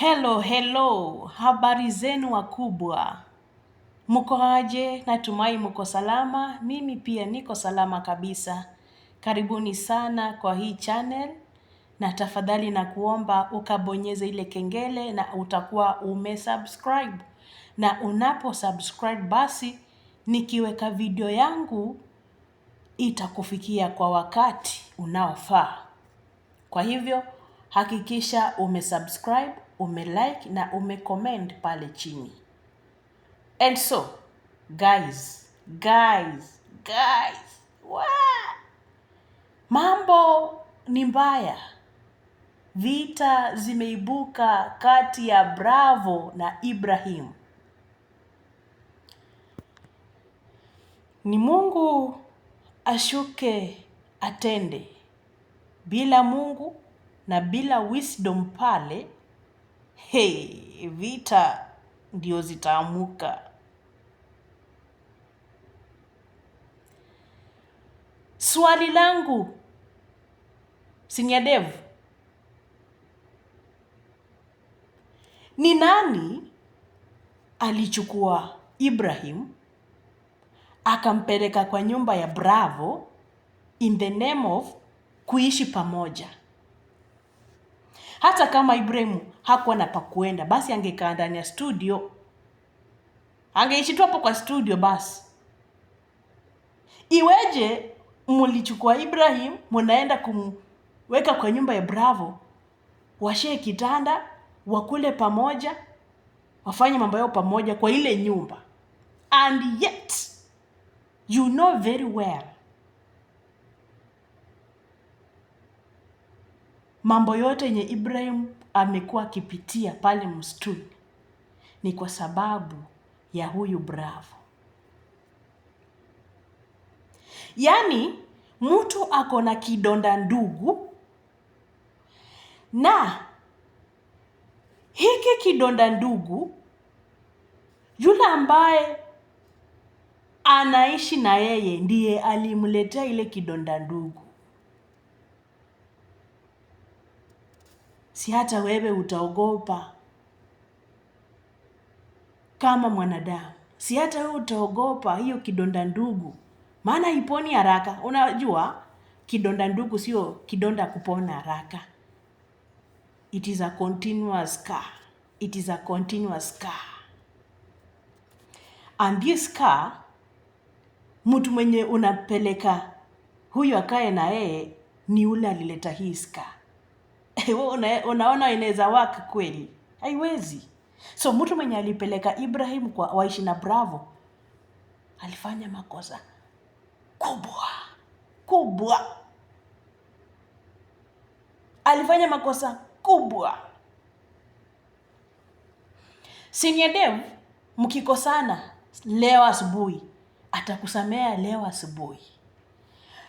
Hello, habari zenu wakubwa. Mko aje? Natumai mko salama. Mimi pia niko salama kabisa. Karibuni sana kwa hii channel. Na tafadhali na kuomba ukabonyeze ile kengele na utakuwa umesubscribe. Na unapo subscribe basi nikiweka video yangu itakufikia kwa wakati unaofaa. Kwa hivyo, hakikisha umesubscribe, umelike na umecomment pale chini. And so, guys, mambo ni mbaya. Vita zimeibuka kati ya Bravo na Ibrahim. Ni Mungu ashuke atende. Bila Mungu na bila wisdom pale, vita ndio zitaamuka. Swali langu, Senior Dev, ni nani alichukua Ibrahim akampeleka kwa nyumba ya Bravo in the name of kuishi pamoja? Hata kama Ibrahim hakuwa na pa kuenda, basi angekaa ndani ya studio. Angeishi tu hapo kwa studio basi. Iweje mlichukua Ibrahim, mnaenda kumweka kwa nyumba ya Bravo, washare kitanda, wakule pamoja, wafanye mambo yao pamoja kwa ile nyumba. And yet, you know very well, mambo yote yenye Ibrahim amekuwa akipitia pale msituni ni kwa sababu ya huyu Bravo. Yaani, mtu ako na kidonda ndugu, na hiki kidonda ndugu, yule ambaye anaishi na yeye ndiye alimletea ile kidonda ndugu. Si hata wewe utaogopa kama mwanadamu. Si hata wewe utaogopa hiyo kidonda ndugu. Maana iponi haraka. Unajua kidonda ndugu sio kidonda kupona haraka. It is a continuous scar. And this scar, mtu mwenye unapeleka huyo akae na yeye ni ule alileta hii scar. Unaona inaweza waka kweli? Haiwezi. So mtu mwenye alipeleka Ibrahim kwa waishi na Bravo alifanya makosa kubwa. Alifanya makosa kubwa. Senior Dev, mkikosana leo asubuhi, atakusamea leo asubuhi.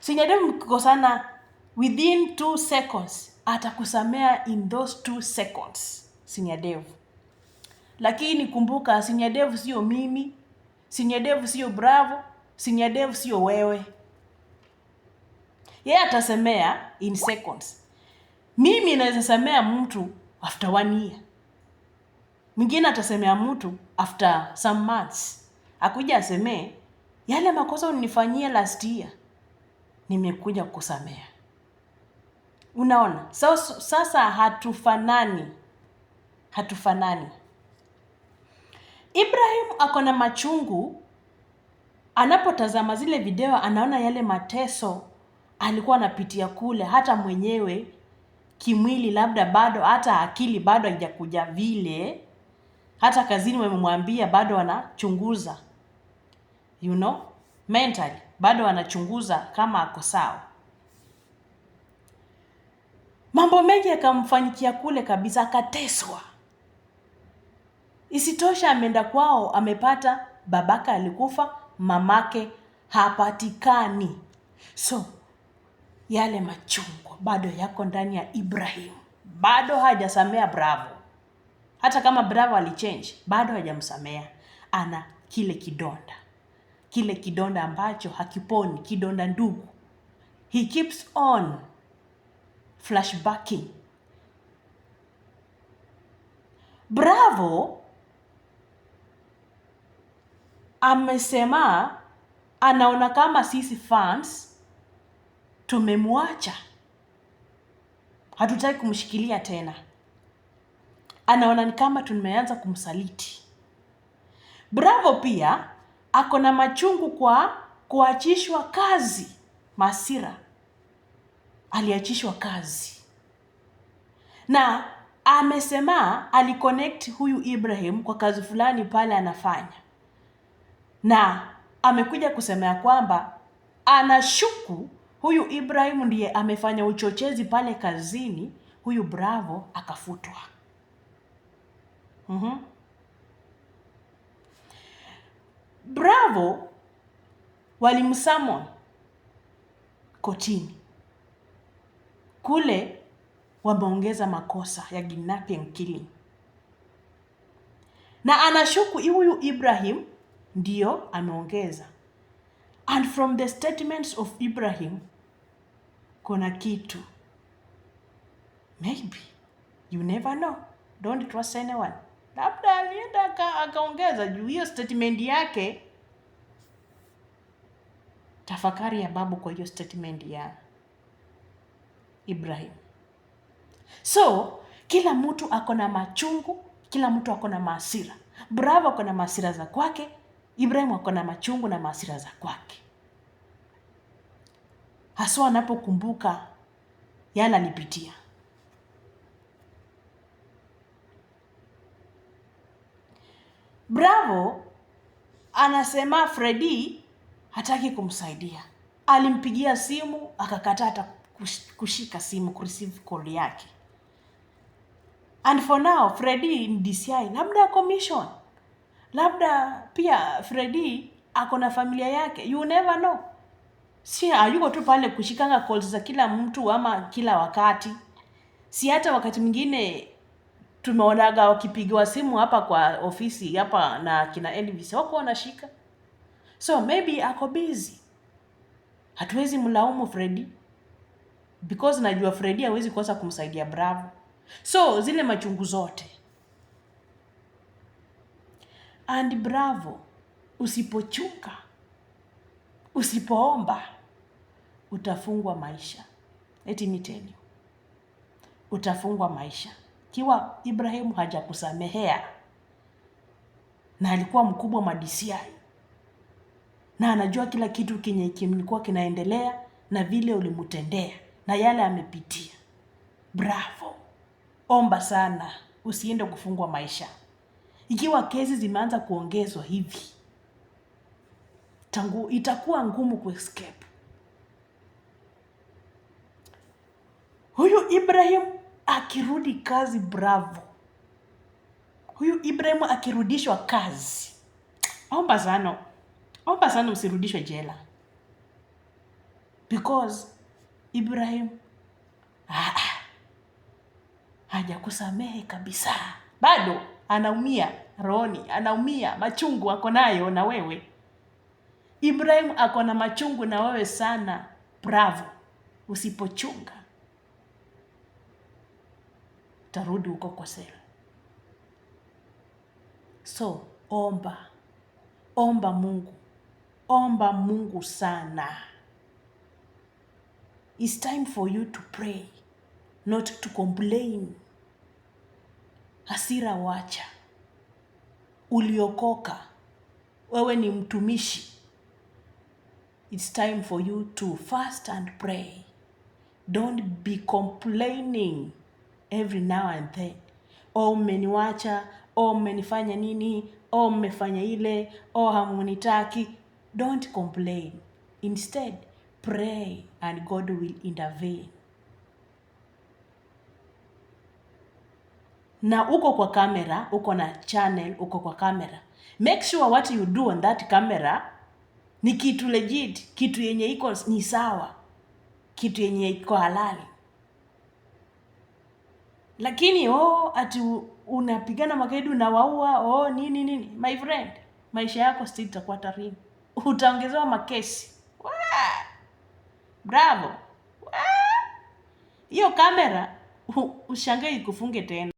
Senior Dev, mkikosana within 2 seconds, atakusamea in those 2 seconds. Senior Dev. Lakini kumbuka, Senior Dev sio mimi, Senior Dev sio Bravo, Senior Dev sio wewe. Yeye atasemea in seconds. Mimi naweza semea mtu after 1 year. Mwingine atasemea mtu after some months. Akuja asemee, yale makosa unifanyia last year, nimekuja kusamea. Unaona? Sasa hatufanani. Ibrahim ako na machungu. Anapotazama zile video anaona yale mateso alikuwa anapitia kule, hata mwenyewe kimwili labda bado, hata akili bado haijakuja vile, hata kazini wamemwambia bado wanachunguza, mentally bado wanachunguza kama ako sawa. Mambo mengi yakamfanyikia kule kabisa, akateswa. Isitosha ameenda kwao, amepata babaka alikufa, mamake hapatikani. So yale machungu bado yako ndani ya Ibrahim. Bado hajasamea Bravo. Hata kama Bravo alichange, bado hajamsamea. Ana kile kidonda ambacho hakiponi, kidonda ndugu. He keeps on flashbacking. Bravo amesema anaona kama sisi fans tumemwacha, hatutaki kumshikilia tena. Anaona ni kama tumeanza kumsaliti. Bravo pia ako na machungu kwa kuachishwa kazi. Masira aliachishwa kazi, na amesema aliconnect huyu Ibrahim kwa kazi fulani pale anafanya, na amekuja kusema ya kwamba anashuku huyu Ibrahim ndiye amefanya uchochezi pale kazini, huyu Bravo akafutwa. Bravo walimsummon kotini. Kule wameongeza makosa ya kidnapping, killing, na anashuku huyu Ibrahim ndio ameongeza. And from the statements of Ibrahim kuna kitu, maybe you never know, don't trust anyone. Labda alienda akaongeza juu hiyo statement yake. Tafakari ya babu kwa hiyo statement ya Ibrahim. So kila mtu ako na machungu, kila mtu ako na maasira. Bravo ako na maasira za kwake, Ibrahim ako na machungu na maasira za kwake, haswa anapokumbuka yale alipitia. Bravo anasema Freddy hataki kumsaidia. Alimpigia simu akakataa hata kushika simu, kureceive call yake. And for now Freddy ni DCI, labda commission, labda pia Freddy ako na familia yake, you never know. Si ayuko tu pale kushikanga calls za kila mtu ama kila wakati. Si hata wakati mwingine tumeonaga wakipigiwa simu hapa kwa ofisi hapa na kina Elvis wako wanashika. So maybe ako busy. Hatuwezi mlaumu Freddy, because najua Freddy hawezi kosa kumsaidia Bravo. So zile machungu zote. And Bravo, usipochuka, usipoomba, utafungwa maisha. Let me tell you, utafungwa maisha. Kiwa Ibrahim hajakusamehea, na alikuwa mkubwa wa DCI, na anajua kila kitu kilikuwa kinaendelea na vile ulimtendea na yale amepitia. Bravo, omba sana usiende kufungwa maisha. Ikiwa kesi zimeanza kuongezwa hivi, itakuwa ngumu kuescape. Huyu Ibrahim akirudi kazi, Bravo, huyu Ibrahim akirudishwa kazi, omba sana usirudishwe jela, because Ibrahim hajakusamehe kabisa. Bado anaumia rohoni, anaumia, machungu ako nayo na wewe. Ibrahim ako na machungu na wewe sana, Bravo. Usipochunga tarudi huko kwa sela. So omba Mungu sana. It's time for you to pray, not to complain. Hasira wacha. Uliokoka, wewe ni mtumishi. It's time for you to fast and pray. Don't be complaining every now and then. Mmeniwacha, mmenifanya nini, mmefanya ile, hamunitaki. Don't complain. Instead, pray and God will intervene. Na uko kwa kamera, uko na channel, uko kwa kamera, make sure what you do on that camera ni kitu legit, kitu yenye iko ni sawa, kitu yenye iko halali. Lakini ati unapigana makaidu na waua nini. My friend, maisha yako still itakuwa tarini. Utaongezewa makesi. Bravo. Hiyo kamera ushangae ikufunge tena.